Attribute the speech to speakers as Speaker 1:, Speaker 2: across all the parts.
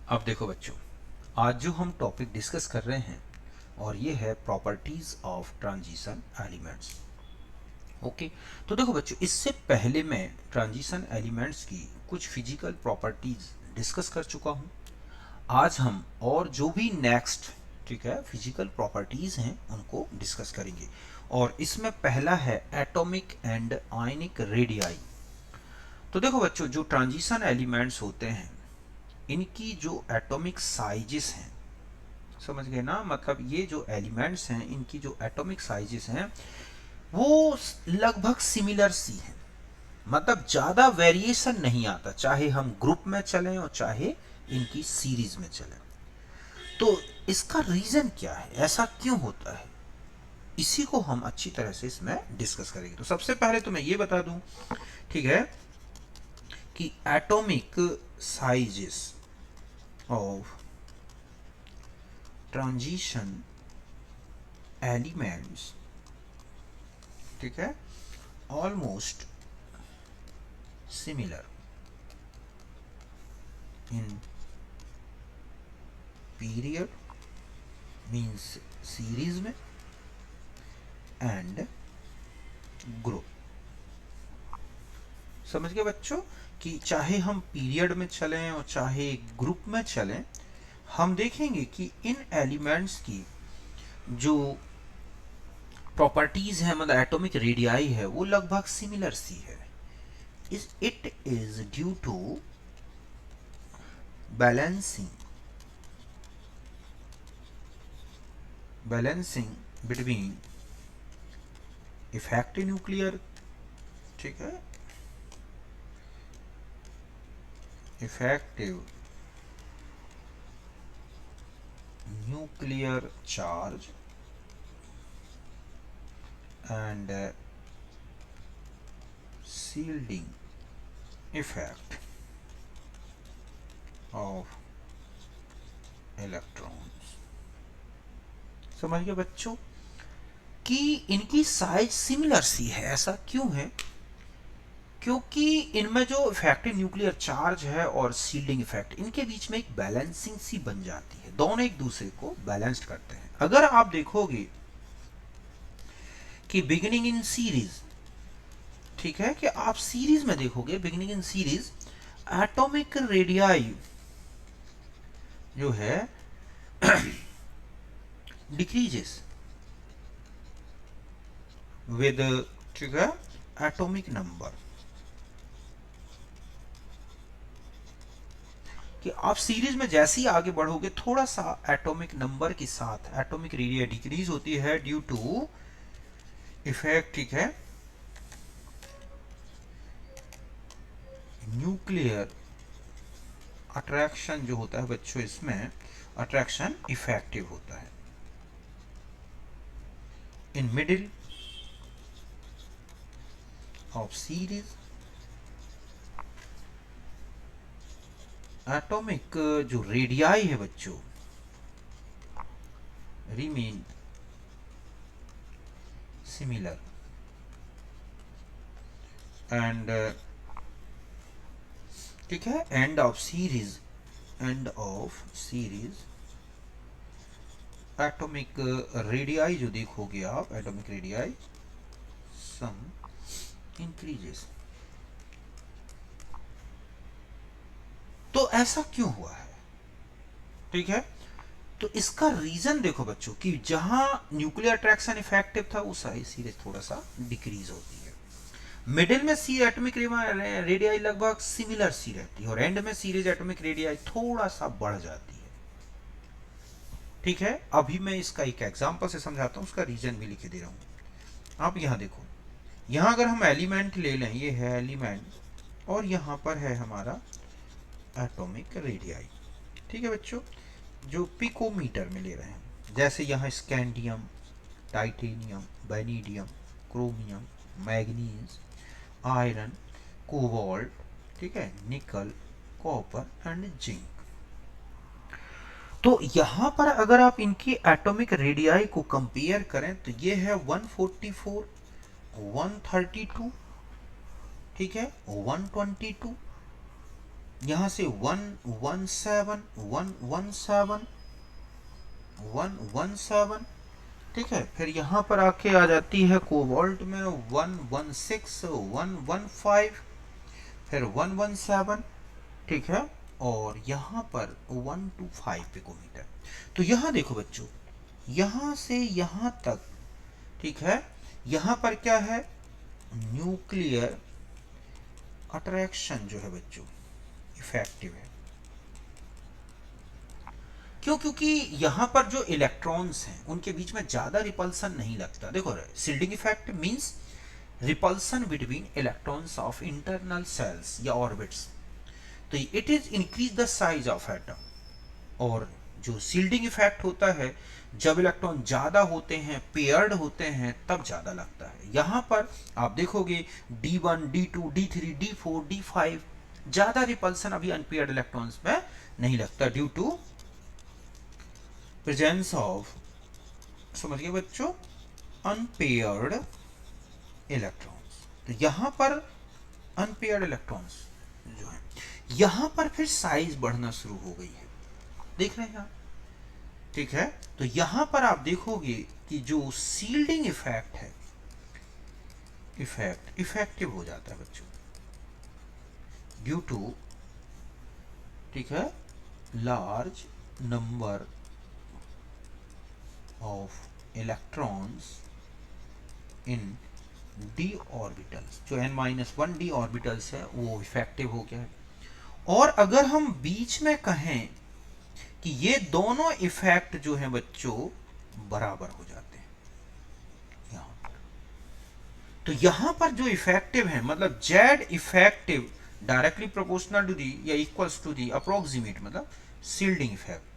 Speaker 1: अब देखो बच्चों, आज जो हम टॉपिक डिस्कस कर रहे हैं और ये है properties of transition elements. Okay, तो देखो बच्चों, इससे पहले मैं ट्रांजिशन एलिमेंट्स की कुछ फिजिकल प्रॉपर्टीज डिस्कस कर चुका हूँ। आज हम और जो भी नेक्स्ट, ठीक है, फिजिकल प्रॉपर्टीज हैं उनको डिस्कस करेंगे। और इसमें पहला है एटॉमिक एंड आयनिक रेडियाई। तो देखो बच्चों, जो ट्रांजिशन एलिमेंट्स होते हैं इनकी जो एटॉमिक साइजेस हैं, समझ गए ना, मतलब ये जो एलिमेंट्स हैं इनकी जो एटॉमिक साइजेस हैं वो लगभग सिमिलर सी हैं। मतलब ज़्यादा वेरिएशन नहीं आता, चाहे हम ग्रुप में चलें और चाहे इनकी सीरीज में चलें। तो इसका रीज़न क्या है, ऐसा क्यों होता है, इसी को हम अच्छी तरह से इसमें डिस्कस करेंगे। तो सबसे पहले तो मैं ये बता दूं, ठीक है, कि atomic sizes of transition elements, ठीक है, almost similar in period means series में एंड ग्रुप। समझ गए बच्चों, कि चाहे हम पीरियड में चलें और चाहे ग्रुप में चलें, हम देखेंगे कि इन एलिमेंट्स की जो प्रॉपर्टीज है, मतलब एटॉमिक रेडियाई है, वो लगभग सिमिलर सी है। It is due to balancing between effective nuclear, ठीक है, effective nuclear charge and shielding effect of electrons। समझ गए बच्चों कि इनकी साइज सिमिलर सी है। ऐसा क्यों है? क्योंकि इनमें जो इफेक्टिव न्यूक्लियर चार्ज है और शील्डिंग इफेक्ट, इनके बीच में एक बैलेंसिंग सी बन जाती है, दोनों एक दूसरे को बैलेंस्ड करते हैं। अगर आप देखोगे कि बिगिनिंग इन सीरीज, ठीक है, कि आप सीरीज में देखोगे, beginning in series atomic radii जो है डिक्रीजेस विद, ठीक है, एटॉमिक नंबर। कि आप सीरीज में जैसे ही आगे बढ़ोगे थोड़ा सा एटॉमिक नंबर के साथ एटॉमिक रेडिया डिक्रीज होती है ड्यू टू इफेक्ट, ठीक है, न्यूक्लियर अट्रैक्शन जो होता है बच्चों, इसमें अट्रैक्शन इफेक्टिव होता है। In middle of series atomic जो रेडियाई है बच्चों रिमेन सिमिलर एंड, ठीक है, end of series atomic radii जो देखोगे आप, एटॉमिक रेडियाई सम इंक्रीजेस। तो ऐसा क्यों हुआ है, ठीक है? तो इसका रीजन देखो बच्चों, कि जहां न्यूक्लियर अट्रैक्शन इफेक्टिव था वो सारी सीरीज थोड़ा सा डिक्रीज होती है। मिडिल में सी एटॉमिक रेडियाई लगभग सिमिलर सी रहती है और एंड में सीरीज एटॉमिक रेडियाई थोड़ा सा बढ़ जाती है। ठीक है, अभी मैं इसका एक एग्जांपल से समझाता हूं, उसका रीजन भी लिखे दे रहा हूं। आप यहां देखो, यहां अगर हम एलिमेंट ले लें, ये है एलिमेंट और यहां पर है हमारा एटॉमिक रेडियाई, ठीक है बच्चों, जो पिकोमीटर में ले रहे हैं। जैसे यहाँ scandium, titanium, vanadium, chromium, manganese, iron, cobalt, ठीक है, निकल, कॉपर एंड जिंक। तो यहाँ पर अगर आप इनकी एटॉमिक रेडियाई को कंपेयर करें तो ये है 144, 132, ठीक है, 122, यहां से 117 117 117, ठीक है। फिर यहां पर आके आ जाती है कोबाल्ट में 116 115, फिर 117, ठीक है। और यहां पर 125 पिकोमीटर। तो यहां देखो बच्चों, यहां से यहां तक, ठीक है, यहां पर क्या है, न्यूक्लियर अट्रैक्शन जो है बच्चों इफेक्टिव है। क्यों? क्योंकि यहां पर जो इलेक्ट्रॉन्स हैं उनके बीच में ज्यादा रिपल्सन नहीं लगता। देखो, shielding effect means repulsion between electrons of internal shells या ऑर्बिट्स। तो it is increase the size of atom. और जो शील्डिंग इफेक्ट होता है, जब इलेक्ट्रॉन ज्यादा होते हैं, पेयर्ड होते हैं, तब ज्यादा लगता है। यहां पर आप देखोगे D1 D2 D3 D4 D5 ज्यादा रिपल्सन अभी अनपेयर्ड इलेक्ट्रॉन्स में नहीं लगता, ड्यू टू प्रेजेंस ऑफ, समझिए बच्चों, अनपेयर्ड इलेक्ट्रॉन्स। तो यहां पर अनपेयर्ड इलेक्ट्रॉन्स जो है, यहां पर फिर साइज बढ़ना शुरू हो गई है, देख रहे हैं आप, ठीक है। तो यहां पर आप देखोगे कि जो सील्डिंग इफेक्ट है, इफेक्टिव हो जाता है बच्चों, ड्यू टू, ठीक है, large number of electrons in D orbitals. जो n-1 डी ऑर्बिटल्स है वो इफेक्टिव हो गया है। और अगर हम बीच में कहें कि ये दोनों इफेक्ट जो है बच्चों बराबर हो जाते हैं यहां पर, तो यहां पर जो इफेक्टिव है, मतलब Z effective directly proportional to the या इक्वल्स टू दी अप्रोक्सीमेट, मतलब शील्डिंग इफेक्ट।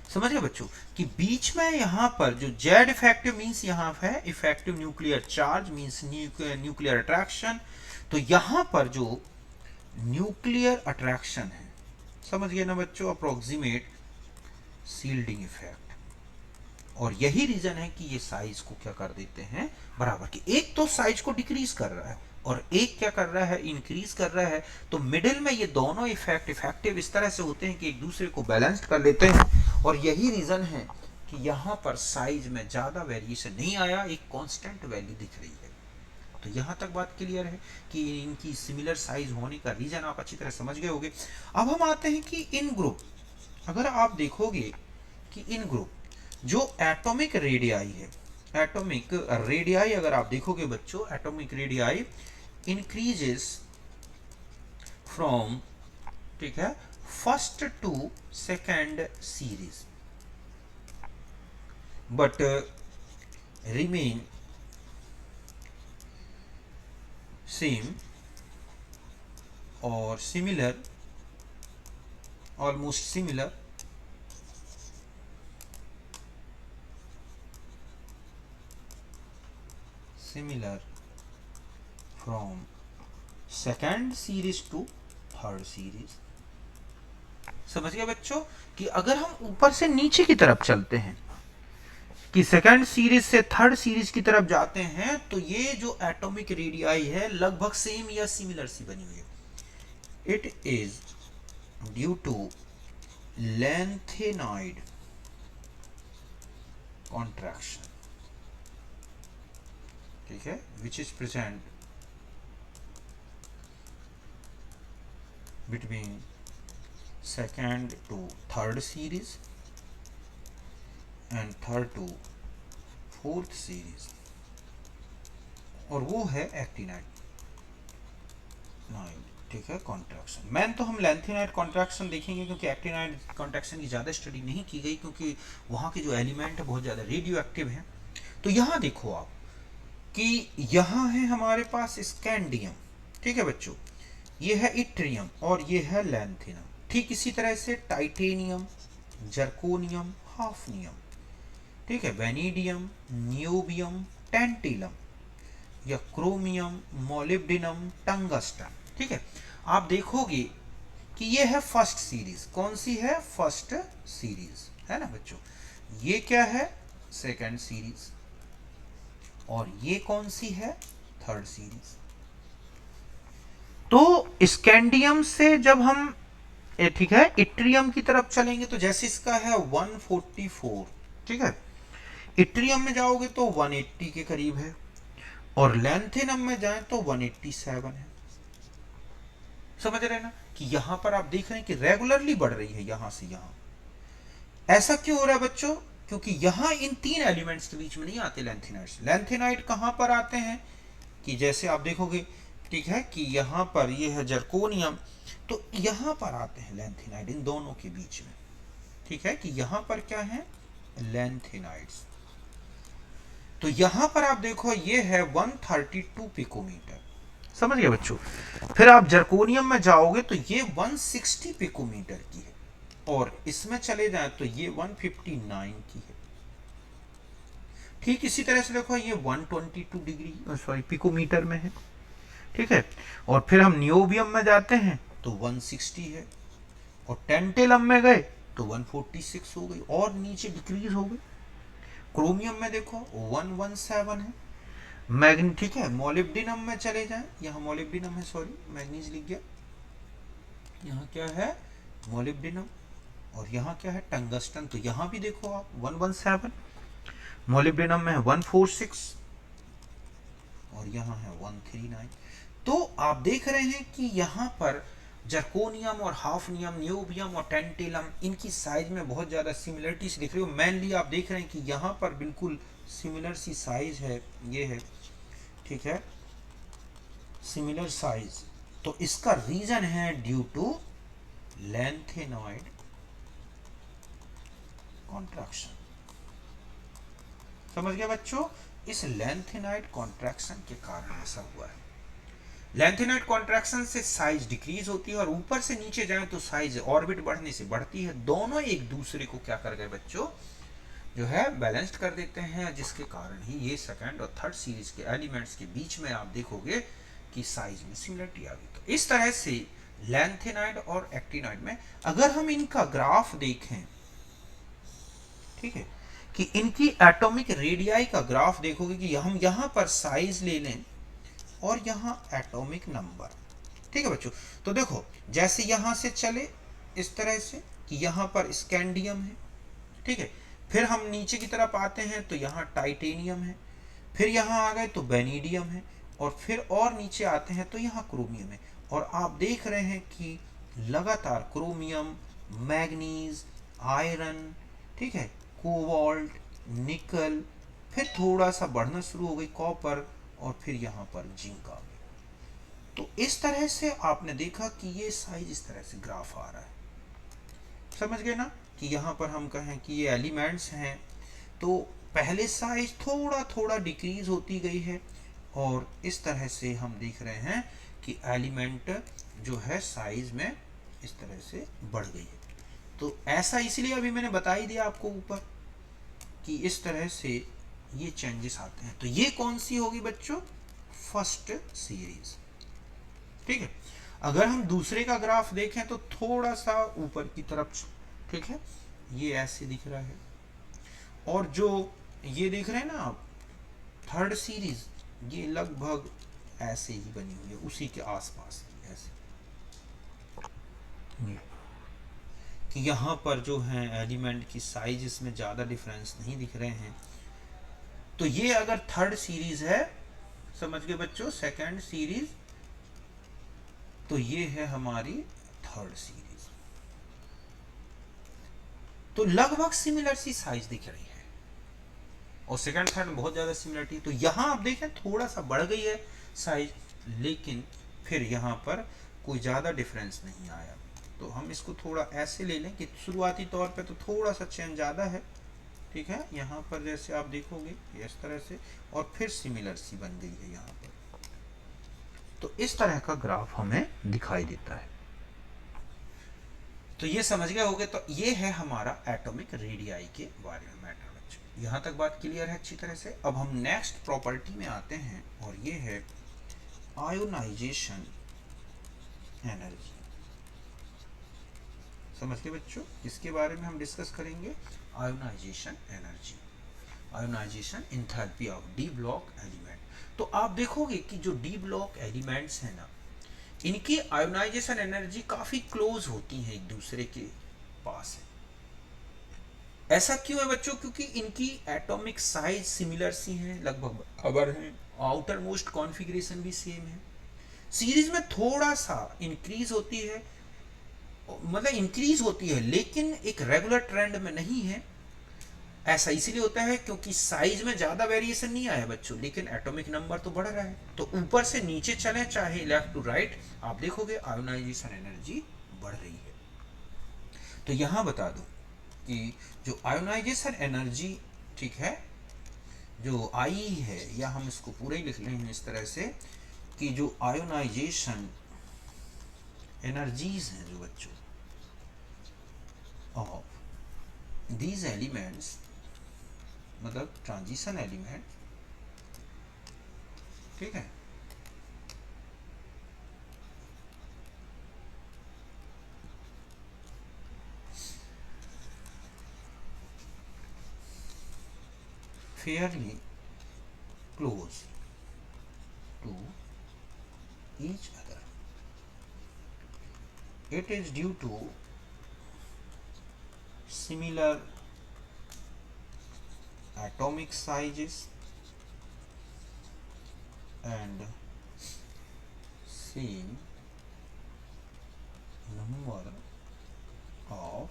Speaker 1: समझ गए बच्चों कि बीच में यहां पर जो जेड इफेक्टिव मींस यहां है effective nuclear charge means nuclear attraction. तो यहां पर जो न्यूक्लियर अट्रैक्शन है, समझ गए ना बच्चों, अप्रोक्सीमेट शील्डिंग इफेक्ट। और यही रीजन है कि ये साइज को क्या कर देते हैं, बराबर की। एक तो साइज को डिक्रीज कर रहा है और एक क्या कर रहा है, इंक्रीज कर रहा है। तो मिडिल में ये दोनों इफेक्ट इफेक्टिव इस तरह से होते हैं कि एक दूसरे को बैलेंस्ड कर लेते हैं। और यही रीजन है कि यहां पर साइज में ज्यादा वेरिएशन नहीं आया, एक कांस्टेंट वैल्यू दिख रही है। तो यहां तक बात क्लियर है कि इनकी सिमिलर साइज होने का रीजन आप अच्छी तरह समझ गए होंगे। अब हम आते हैं कि इन ग्रुप, अगर आप देखोगे कि इन ग्रुप जो एटॉमिक रेडियाई है, एटॉमिक रेडियाई अगर आप देखोगे बच्चों, एटॉमिक रेडियाई इंक्रीजेस फ्रॉम, ठीक है, first to second series, but remain same और similar, almost similar from second series to third series. समझ गए बच्चों कि अगर हम ऊपर से नीचे की तरफ चलते हैं, कि सेकेंड सीरीज से थर्ड सीरीज की तरफ जाते हैं, तो ये जो एटॉमिक रेडियाई है लगभग सेम या सिमिलर सी बनी हुई है। It is due to lengthened contraction, ठीक है, which is present between second to third series and third to fourth series, और वो है एक्टिनाइट, ठीक है, कॉन्ट्रैक्शन। मैन तो हम लेंथेनाइट कॉन्ट्रैक्शन देखेंगे क्योंकि एक्टिनाइट कॉन्ट्रैक्शन की ज़्यादा स्टडी नहीं की गई, क्योंकि वहाँ के जो एलिमेंट है बहुत ज़्यादा रेडियो एक्टिव हैं। तो यहाँ देखो आप कि यहाँ है हमारे पास स्कैंडियम, ठीक है बच्चों, ये है इट्रियम और ये है लैंथिनम। ठीक इसी तरह से टाइटेनियम, जर्कोनियम, हाफनियम, ठीक है, वेनेडियम, नियोबियम, टेंटिलम या क्रोमियम, मोलिब्डिनम, टंगस्टन, ठीक है। आप देखोगे कि ये है फर्स्ट सीरीज, कौन सी है, फर्स्ट सीरीज है ना बच्चों। ये क्या है, सेकंड सीरीज, और ये कौन सी है, थर्ड सीरीज। तो स्कैंडियम से जब हम ठीक है इट्रियम की तरफ चलेंगे तो जैसे इसका है 144, ठीक है, इट्रियम में जाओगे तो 180 के करीब है, और लैंथेनम में जाए तो 187 है। समझ रहे हैं ना कि यहां पर आप देख रहे हैं कि रेगुलरली बढ़ रही है यहां से यहां। ऐसा क्यों हो रहा है बच्चों? क्योंकि यहां इन तीन एलिमेंट्स के बीच में नहीं आते लैंथेनाइड्स। लैंथेनाइड कहां पर आते हैं कि जैसे आप देखोगे, ठीक है, कि यहां पर ये है जर्कोनियम, तो यहां पर आते हैं लैंथेनाइड इन दोनों के बीच में। ठीक है कि यहां पर क्या है, लैंथेनाइड्स। तो यहां पर आप देखो ये है 132 पिकोमीटर। समझ गए बच्चों? फिर आप जर्कोनियम में जाओगे तो ये 160 पिकोमीटर की है, और इसमें चले जाए तो ये 159 की है। ठीक इसी तरह से देखो ये 122 डिग्री सॉरी पिकोमीटर में है। ठीक है, और फिर हम नियोबियम में जाते हैं तो 160 है, और टेंटेलम में गए तो 146 हो गई, और नीचे डिक्रीज हो गई। क्रोमियम में देखो 117 है। मैग्नी ठीक है, मोलिब्डिनम में चले जाएं, यहाँ मोलिब्डिनम है, सॉरी मैग्नीज लिख गया, यहाँ क्या है मोलिब्डिनम, और यहाँ क्या है टंगस्टन, तो यहाँ भी देखो आप 117। मोलिब्डिनम में है 146, और यहाँ है 139। तो आप देख रहे हैं कि यहाँ पर जर्कोनियम और हाफनियम, नियोबियम और टेंटेलम, इनकी साइज में बहुत ज़्यादा सिमिलरिटीज दिख रही हो। मेनली आप देख रहे हैं कि यहाँ पर बिल्कुल सिमिलर सी साइज है, ये है, ठीक है, सिमिलर साइज। तो इसका रीजन है ड्यू टू लैंथेनॉइड कॉन्ट्रैक्शन। समझ गए बच्चों? इस लैंथेनॉइड कॉन्ट्रैक्शन के कारण ऐसा हुआ है। लैंथेनॉइड कॉन्ट्रैक्शन से साइज डिक्रीज होती है, और ऊपर से नीचे जाए तो साइज ऑर्बिट बढ़ने से बढ़ती है। दोनों एक दूसरे को क्या कर गए बच्चों, जो है बैलेंस्ड कर देते हैं, जिसके कारण ही ये सेकंड और थर्ड सीरीज के एलिमेंट्स के बीच में आप देखोगे कि साइज में सिमिलरिटी आ गई। तो इस तरह से लैंथेनॉइड और एक्टिनॉइड में अगर हम इनका ग्राफ देखें, ठीक है, कि इनकी एटॉमिक रेडियाई का ग्राफ देखोगे कि हम यहां पर साइज ले लें और यहां एटॉमिक नंबर। ठीक है बच्चों, तो देखो जैसे यहां से चले इस तरह से कि यहां पर स्कैंडियम है, ठीक है, फिर हम नीचे की तरफ आते हैं तो यहाँ टाइटेनियम है, फिर यहाँ आ गए तो बेनीडियम है, और फिर और नीचे आते हैं तो यहाँ क्रोमियम है। और आप देख रहे हैं कि लगातार क्रोमियम, मैग्नीज, आयरन, ठीक है, कोबाल्ट, निकल, फिर थोड़ा सा बढ़ना शुरू हो गई कॉपर, और फिर यहाँ पर जिंक आ गई। तो इस तरह से आपने देखा कि ये साइज इस तरह से ग्राफ आ रहा है। समझ गए ना कि यहाँ पर हम कहें कि ये एलिमेंट्स हैं, तो पहले साइज थोड़ा थोड़ा डिक्रीज होती गई है, और इस तरह से हम देख रहे हैं कि एलिमेंट जो है साइज में इस तरह से बढ़ गई है। तो ऐसा इसलिए अभी मैंने बता ही दिया आपको ऊपर कि इस तरह से ये चेंजेस आते हैं। तो ये कौन सी होगी बच्चों, फर्स्ट सीरीज। ठीक है, अगर हम दूसरे का ग्राफ देखें तो थोड़ा सा ऊपर की तरफ, ठीक है, ये ऐसे दिख रहा है, और जो ये देख रहे हैं ना आप थर्ड सीरीज, ये लगभग ऐसे ही बनी हुई है, उसी के आसपास की ऐसे, कि यहाँ पर जो है एलिमेंट की साइज इसमें ज़्यादा डिफरेंस नहीं दिख रहे हैं। तो ये अगर थर्ड सीरीज है, समझ गए बच्चों, सेकंड सीरीज, तो ये है हमारी थर्ड सीरीज। तो लगभग सिमिलर सी साइज दिख रही है, और सेकंड थर्ड में बहुत ज़्यादा सिमिलरिटी। तो यहाँ आप देखें थोड़ा सा बढ़ गई है साइज, लेकिन फिर यहाँ पर कोई ज़्यादा डिफरेंस नहीं आया। तो हम इसको थोड़ा ऐसे ले लें कि शुरुआती तौर पे तो थोड़ा सा चेंज ज़्यादा है, ठीक है, यहाँ पर जैसे आप देखोगे इस तरह से, और फिर सिमिलर सी बन गई है यहाँ पर। तो इस तरह का ग्राफ हमें दिखाई देता है। तो ये समझ गए होगे। तो ये है हमारा एटॉमिक रेडियाई के बारे में मैटर बच्चों। यहाँ तक बात क्लियर है अच्छी तरह से। अब हम नेक्स्ट प्रॉपर्टी में आते हैं, और ये है आयोनाइजेशन एनर्जी। समझ गए बच्चों, इसके बारे में हम डिस्कस करेंगे, ionization energy, ionization enthalpy of D block element. तो आप देखोगे कि जो डी ब्लॉक एलिमेंट्स हैं ना, इनकी आयोनाइजेशन एनर्जी काफी क्लोज होती है एक दूसरे के पास है। ऐसा क्यों है बच्चों? क्योंकि इनकी एटॉमिक साइज सिमिलर सी है, लगभग बराबर है, आउटर मोस्ट कॉन्फ़िगरेशन भी सेम है। सीरीज में थोड़ा सा इंक्रीज होती है, मतलब इंक्रीज होती है लेकिन एक रेगुलर ट्रेंड में नहीं है। ऐसा इसलिए होता है क्योंकि साइज में ज्यादा वेरिएशन नहीं आया बच्चों, लेकिन एटॉमिक नंबर तो बढ़ रहा है। तो ऊपर से नीचे चले चाहे लेफ्ट टू राइट, आप देखोगे आयोनाइजेशन एनर्जी बढ़ रही है। तो यहां बता दूं कि जो आयोनाइजेशन एनर्जी, ठीक है, जो आई है, या हम इसको पूरा ही लिख लेंगे इस तरह से कि जो आयोनाइजेशन एनर्जीज हैं जो बच्चों ऑफ दीज एलिमेंट्स, मतलब ट्रांजिशन एलिमेंट, ठीक है, fairly close to each other. It is due to similar atomic sizes and same number of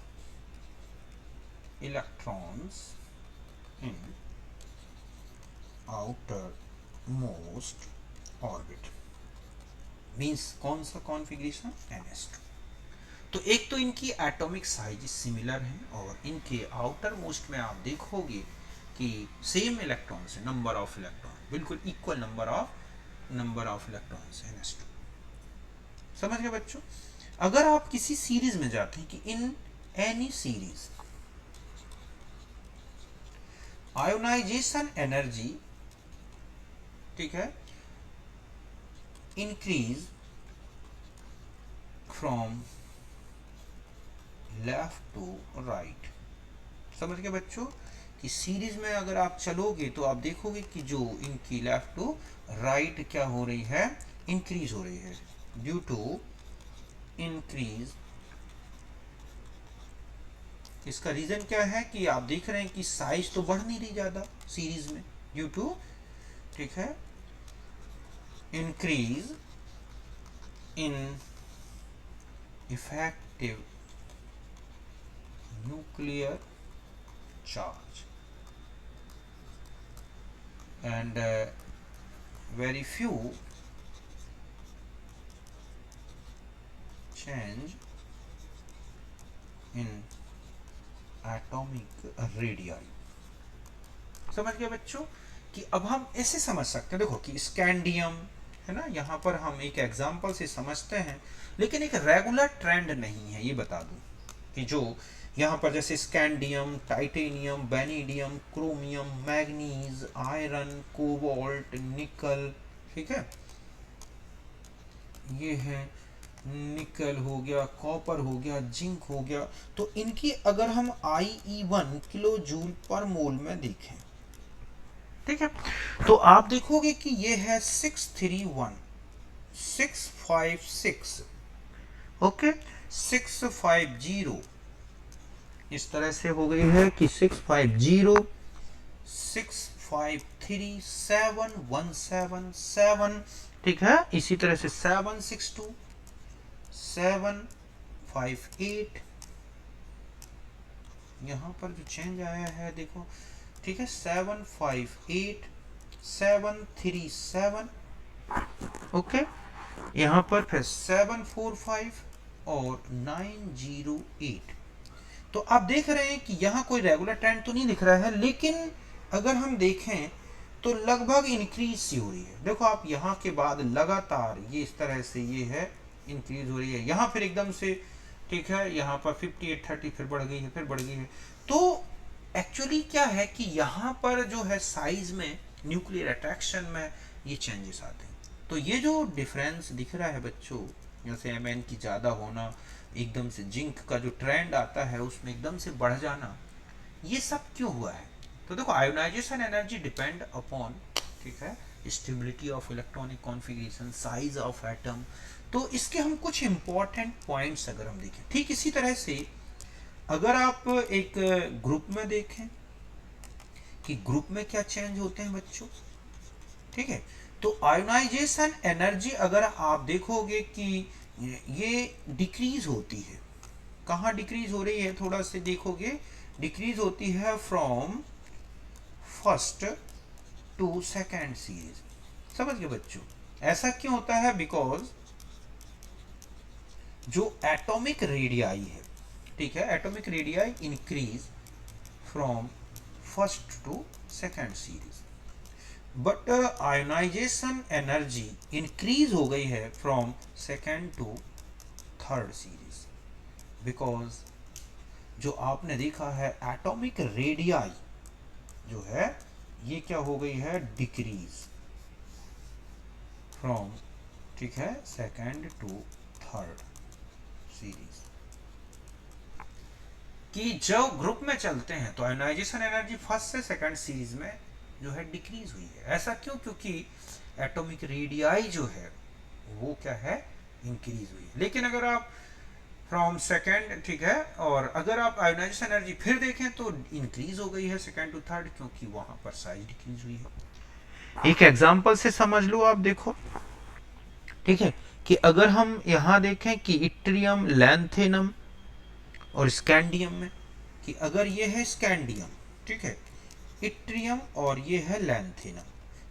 Speaker 1: electrons in outermost orbit. Means कौन सा कॉन्फ़िगरेशन? ns2। तो एक तो इनकी एटॉमिक साइज सिमिलर है और इनके आउटर मोस्ट में आप देखोगे कि सेम इलेक्ट्रॉन्स है, नंबर ऑफ इलेक्ट्रॉन बिल्कुल इक्वल नंबर ऑफ इलेक्ट्रॉन्स है ns2। समझ गए बच्चों? अगर आप किसी सीरीज में जाते हैं कि in any series ionization energy, ठीक है, increase from left to right. समझ गए बच्चों कि सीरीज में अगर आप चलोगे तो आप देखोगे कि जो इनकी लेफ्ट टू राइट क्या हो रही है? इंक्रीज हो रही है, ड्यू टू इंक्रीज। इसका रीजन क्या है कि आप देख रहे हैं कि साइज तो बढ़ नहीं रही ज्यादा सीरीज में, ड्यू टू, ठीक है, increase in effective nuclear charge and very few change in atomic radii। समझ गए बच्चों कि अब हम ऐसे समझ सकते हैं, देखो कि स्कैंडियम है ना, यहाँ पर हम एक एग्जांपल से समझते हैं लेकिन एक रेगुलर ट्रेंड नहीं है। ये बता दूं कि जो यहाँ पर जैसे scandium, titanium, vanadium, chromium, manganese, iron, cobalt, निकल, ठीक है, ये है निकल हो गया, कॉपर हो गया, जिंक हो गया। तो इनकी अगर हम IE1 किलो जूल पर मोल में देखें, ठीक है, तो आप देखोगे कि ये है 631,656, ओके, 650, इस तरह से हो गई है कि 650, 653,717, ठीक है, इसी तरह से 762, 758, यहां पर जो चेंज आया है देखो, ठीक है, 758, 737, ओके, यहां पर फिर 745 और 908। तो आप देख रहे हैं कि यहाँ कोई रेगुलर ट्रेंड तो नहीं दिख रहा है, लेकिन अगर हम देखें तो लगभग इंक्रीज सी हो रही है। देखो आप यहाँ के बाद लगातार ये इस तरह से ये है इंक्रीज हो रही है, यहाँ फिर एकदम से, ठीक है, यहाँ पर 5830 फिर बढ़ गई है, फिर बढ़ गई है। तो एक्चुअली क्या है कि यहाँ पर जो है साइज में, न्यूक्लियर अट्रैक्शन में ये चेंजेस आते हैं। तो ये जो डिफरेंस दिख रहा है बच्चों, जैसे Mn की ज़्यादा होना, एकदम से जिंक का जो ट्रेंड आता है उसमें एकदम से बढ़ जाना, ये सब क्यों हुआ है? तो देखो आयोनाइजेशन एनर्जी डिपेंड अपॉन, ठीक है, stability of electronic configuration, size of atom. तो इसके हम कुछ इंपॉर्टेंट पॉइंट्स अगर हम देखें, ठीक इसी तरह से अगर आप एक ग्रुप में देखें कि ग्रुप में क्या चेंज होते हैं बच्चों, ठीक है, तो आयोनाइजेशन एनर्जी अगर आप देखोगे कि ये डिक्रीज होती है, कहाँ डिक्रीज हो रही है, थोड़ा से देखोगे, डिक्रीज होती है from first to second series. समझ गए बच्चों, ऐसा क्यों होता है, बिकॉज जो एटॉमिक रेडियाई है, ठीक है, atomic radii increase from first to second series, but ionization energy increase हो गई है from second to third series, because जो आपने देखा है एटॉमिक रेडियाई जो है ये क्या हो गई है, डिक्रीज फ्रॉम, ठीक है, सेकेंड टू थर्ड सीरीज। कि जो ग्रुप में चलते हैं तो आयोनाइजेशन एनर्जी फर्स्ट से सेकेंड सीरीज में जो है डिक्रीज हुई है। ऐसा क्यों, क्योंकि एटॉमिक रेडियाई जो है वो क्या है, इंक्रीज हुई है। लेकिन अगर आप फ्रॉम सेकेंड, ठीक है, और अगर आप आयोनाइजेशन एनर्जी फिर देखें तो इंक्रीज हो गई है सेकेंड टू थर्ड, क्योंकि वहां पर साइज डिक्रीज हुई है। एक एग्जांपल से समझ लो, आप देखो, ठीक है, कि अगर हम यहां देखें कि इट्रियम, लैंथेनम और स्कैंडियम में, कि अगर ये है स्कैंडियम, ठीक है, इट्रियम और ये है लैंथेनम,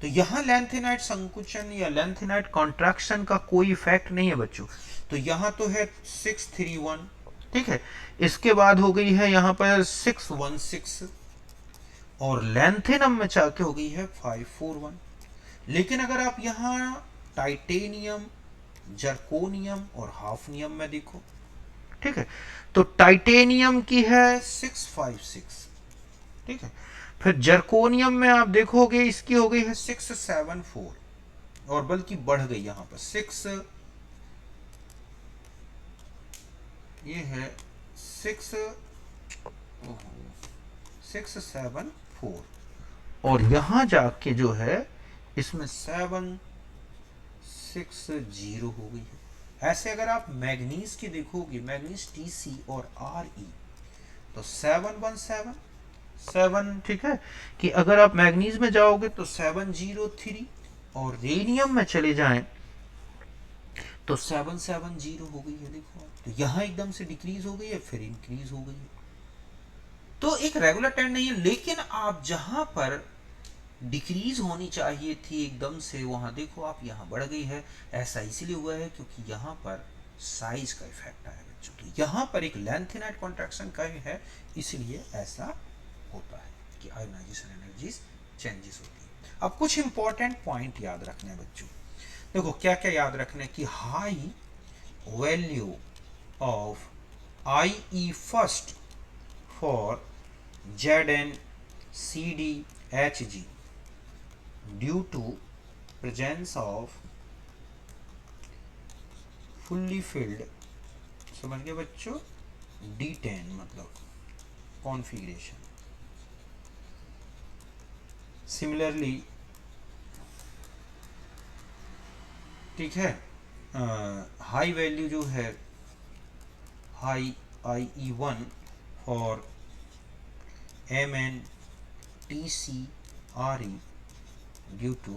Speaker 1: तो यहां लैंथेनाइट संकुचन या लैंथेनाइट कॉन्ट्रैक्शन का कोई इफेक्ट नहीं है बच्चों। तो यहां तो है 631, ठीक है, इसके बाद हो गई है यहां पर 616 और लैंथेनम में जाके हो गई है 541। लेकिन अगर आप यहां टाइटेनियम, जर्कोनियम और हाफनियम में देखो, ठीक है, तो टाइटेनियम की है 656, ठीक है, फिर जर्कोनियम में आप देखोगे इसकी हो गई है 674 और बल्कि बढ़ गई यहां पर 6, ये है 674 और यहां जाके जो है इसमें 760 हो गई है। ऐसे अगर आप मैग्नीज की देखोगे, मैग्नीज TC और RE, तो 717 ठीक है, कि अगर आप मैग्नीज में जाओगे तो 703 और रेडियम में चले जाएं तो 770 हो गई है। देखो, तो यहां एकदम से डिक्रीज हो गई है, फिर इंक्रीज हो गई है। तो एक रेगुलर ट्रेंड नहीं है, लेकिन आप जहां पर डिक्रीज होनी चाहिए थी एकदम से, वहां देखो आप यहां बढ़ गई है। ऐसा इसीलिए हुआ है क्योंकि यहां पर साइज का इफेक्ट आया बच्चों, तो यहां पर एक लेंथेनाइट कॉन्ट्रैक्शन का है, इसलिए ऐसा होता है कि आयोनाइजेशन एनर्जीज चेंजेस होती है। अब कुछ इंपॉर्टेंट पॉइंट याद रखने हैं बच्चों। देखो क्या क्या याद रखने की, high value of IE first for Zn CdHg due to presence of fully filled, समझ गए बच्चों, D10 मतलब कॉन्फ़िगरेशन। सिमिलरली, ठीक है, हाई वैल्यू जो है high IE1 for Mn TCRE due to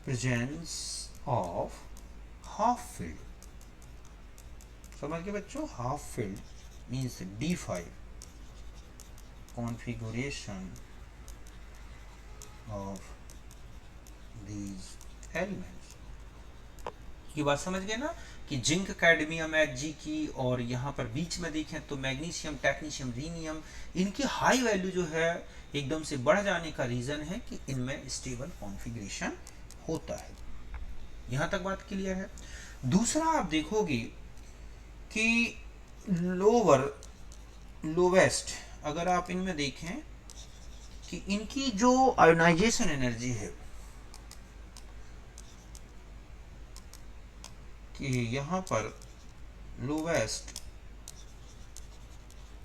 Speaker 1: presence of half filled, समझ गए बच्चों, half field means D5 configuration of these elements। ये बात समझ गए ना, कि जिंक, कैडमियम, Hg की, और यहाँ पर बीच में देखें तो मैग्नीशियम, टेक्नीशियम, रीनियम, इनकी हाई वैल्यू जो है एकदम से बढ़ जाने का रीजन है कि इनमें स्टेबल कॉन्फ़िगरेशन होता है। यहाँ तक बात क्लियर है। दूसरा आप देखोगे कि लोवेस्ट अगर आप इनमें देखें कि इनकी जो आयोनाइजेशन एनर्जी है, कि यहाँ पर लोवेस्ट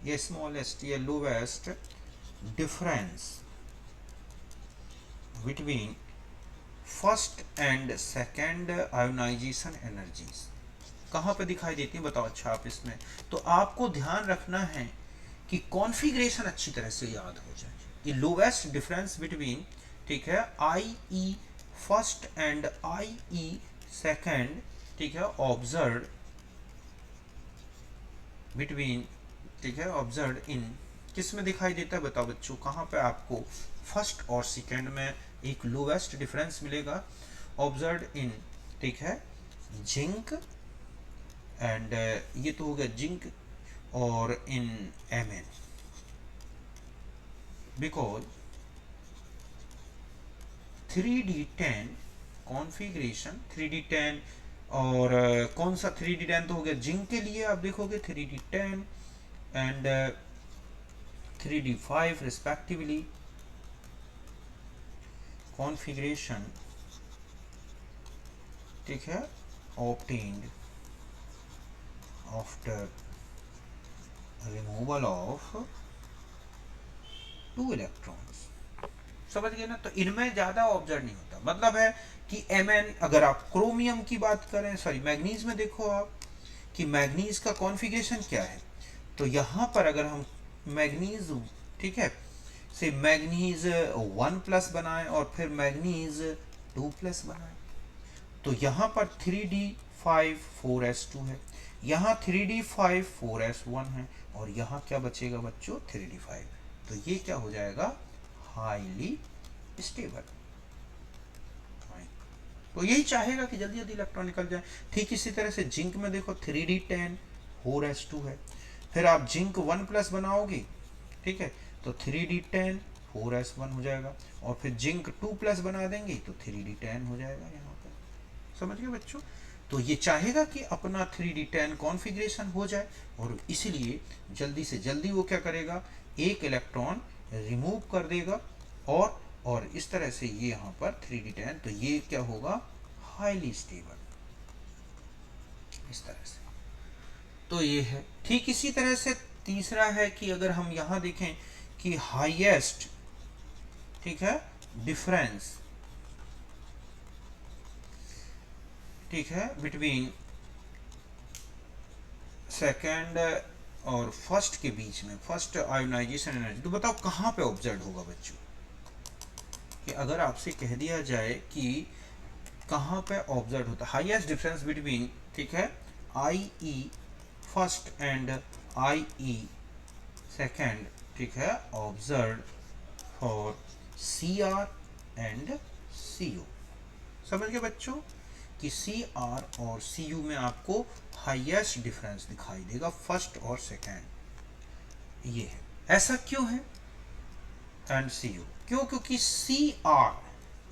Speaker 1: या स्मॉलेस्ट या lowest difference between first and second ionization energies कहाँ पे दिखाई देती है बताओ। अच्छा आप इसमें तो आपको ध्यान रखना है कि कॉन्फ़िगरेशन अच्छी तरह से याद हो जाए। ये लोवेस्ट डिफरेंस बिटवीन, ठीक है, I E first and I E second, ठीक है, ऑब्जर्व बिटवीन, ठीक है, ऑब्जर्व इन, किस में दिखाई देता है बताओ बच्चों। कहाँ पे आपको फर्स्ट और सेकेंड में एक लोवेस्ट डिफरेंस मिलेगा। ऑब्जर्व इन, ठीक है, जिंक एंड ये तो हो गया जिंक और इन M N, because 3D10 configuration 3D10 और कौन सा 3D10 तो हो गया जिंक के लिए, आप देखोगे 3D10 and 3D5 respectively configuration, ठीक है, obtained after removal of 2 electrons. समझ गए ना। तो इनमें ज्यादा ऑब्जर्व नहीं होता। मतलब है कि Mn, अगर आप क्रोमियम की बात करें, सॉरी मैग्नीज में देखो आप कि मैग्नीज का कॉन्फ़िगरेशन क्या है। तो यहाँ पर अगर हम मैग्नीज, ठीक है, से मैग्नीज 1+ बनाएं और फिर मैग्नीज 2+ बनाएं, तो यहाँ पर 3D5 4s2 है, यहाँ 3D5 4s1 है, और यहाँ क्या बचेगा बच्चों 3D5। तो ये क्या हो जाएगा हाईली स्टेबल। तो यही चाहेगा कि जल्दी जल्दी इलेक्ट्रॉन निकल जाए। ठीक इसी तरह से जिंक में देखो 3D10 4s2 है, फिर आप जिंक 1+ बनाओगे, ठीक है, तो 3D10 4s1 हो जाएगा, और फिर जिंक 2+ बना देंगे तो 3D10 हो जाएगा यहाँ पर। समझ गए बच्चों। तो ये चाहेगा कि अपना 3D10 कॉन्फ़िगरेशन हो जाए, और इसलिए जल्दी से जल्दी वो क्या करेगा, एक इलेक्ट्रॉन रिमूव कर देगा, और इस तरह से ये यहाँ पर 3D10, तो ये क्या होगा हाईली स्टेबल, इस तरह से। तो ये है। ठीक इसी तरह से तीसरा है कि अगर हम यहाँ देखें कि हाईएस्ट, ठीक है, डिफरेंस, ठीक है, बिटवीन सेकेंड और फर्स्ट के बीच में, फर्स्ट आयोनाइजेशन एनर्जी, तो बताओ कहाँ पे ऑब्जर्व होगा बच्चों। कि अगर आपसे कह दिया जाए कि कहाँ पे ऑब्जर्व होता है हाईएस्ट डिफरेंस बिटवीन, ठीक है, I E first and I E second, ठीक है, observe for C R and C U. समझ गए बच्चों कि सी आर और सी यू में आपको हाईएस्ट डिफरेंस दिखाई देगा, फर्स्ट और सेकेंड। ये है, ऐसा क्यों है, एंड सी यू क्यों, क्योंकि सी आर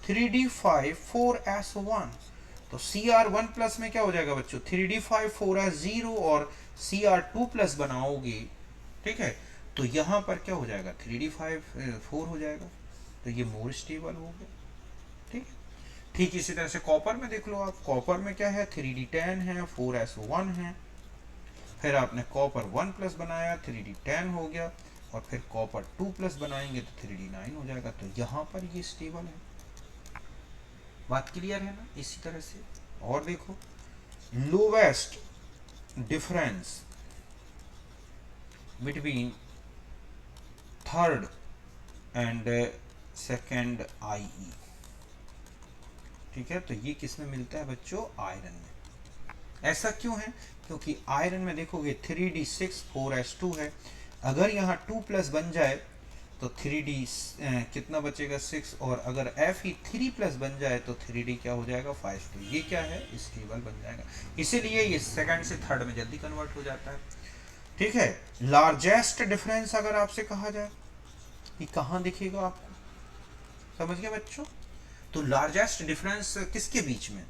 Speaker 1: 3D5 4s1, तो सी आर 1+ में क्या हो जाएगा बच्चों 3D5 4s0, और सी आर 2+ बनाओगे, ठीक है, तो यहाँ पर क्या हो जाएगा 3D5 4 हो जाएगा, तो ये मोर स्टेबल हो गया। ठीक है। ठीक इसी तरह से कॉपर में देख लो आप, कॉपर में क्या है 3D10 है 4s1 है, फिर आपने कॉपर 1+ बनाया 3D10 हो गया, और फिर कॉपर 2+ बनाएंगे तो 3D9 हो जाएगा। तो यहाँ पर ये स्टेबल है। बात क्लियर है ना। इसी तरह से और देखो lowest difference between third and second I E, ठीक है, तो ये किस में मिलता है बच्चों आयरन में। ऐसा क्यों है, क्योंकि आयरन में देखोगे 3D6 4s2 है, अगर यहाँ 2+ बन जाए तो 3D कितना बचेगा 6, और अगर Fe3+ बन जाए तो 3D क्या हो जाएगा 5। तो ये क्या है स्टेबल बन जाएगा, इसीलिए ये सेकंड से थर्ड में जल्दी कन्वर्ट हो जाता है। ठीक है। लार्जेस्ट डिफरेंस अगर आपसे कहा जाए कि कहाँ दिखेगा आपको, समझ गए बच्चों। तो लार्जेस्ट डिफरेंस किसके बीच में,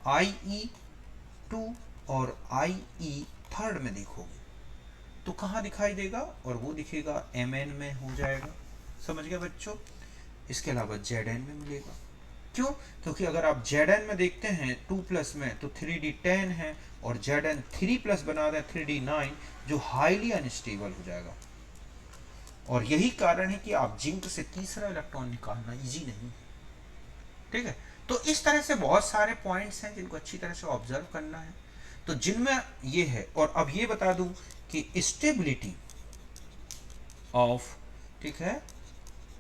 Speaker 1: IE2 और IE थर्ड में देखोगे तो कहाँ दिखाई देगा, और वो दिखेगा Mn में हो जाएगा। समझ गए बच्चों। इसके अलावा Zn में मिलेगा। क्यों, क्योंकि अगर आप Zn में देखते हैं 2+ में तो 3D10 है, और Zn 3+ बना दें 3D9, जो हाईली अनस्टेबल हो जाएगा। और यही कारण है कि आप जिंक से तीसरा इलेक्ट्रॉन निकालना इजी नहीं है। ठीक है, तो इस तरह से बहुत सारे पॉइंट्स हैं जिनको अच्छी तरह से ऑब्जर्व करना है। तो जिनमें ये है, और अब ये बता दूं कि स्टेबिलिटी ऑफ, ठीक है,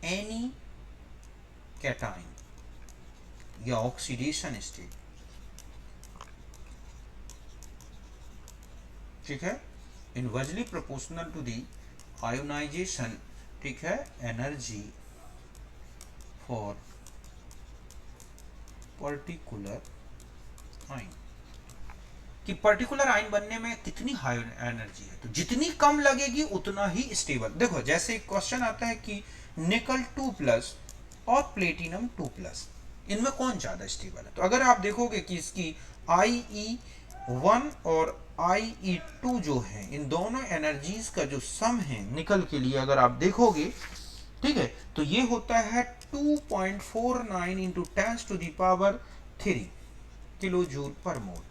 Speaker 1: एनी कैटाइन या ऑक्सीडेशन स्टेट, ठीक है, inversely proportional to the ionization, ठीक है, एनर्जी फॉर पर्टिकुलर आयन, कि पर्टिकुलर आयन बनने में कितनी हाई एनर्जी है। तो जितनी कम लगेगी उतना ही स्टेबल। देखो जैसे एक क्वेश्चन आता है कि निकल 2+ और प्लेटिनम 2+, इनमें कौन ज्यादा स्टेबल है। तो अगर आप देखोगे कि इसकी IE1 और IE2 जो है, इन दोनों एनर्जीज का जो सम है निकल के लिए, अगर आप देखोगे, ठीक है, तो ये होता है 2.49 इंटू 10⁻³ किलो जूल पर मोल।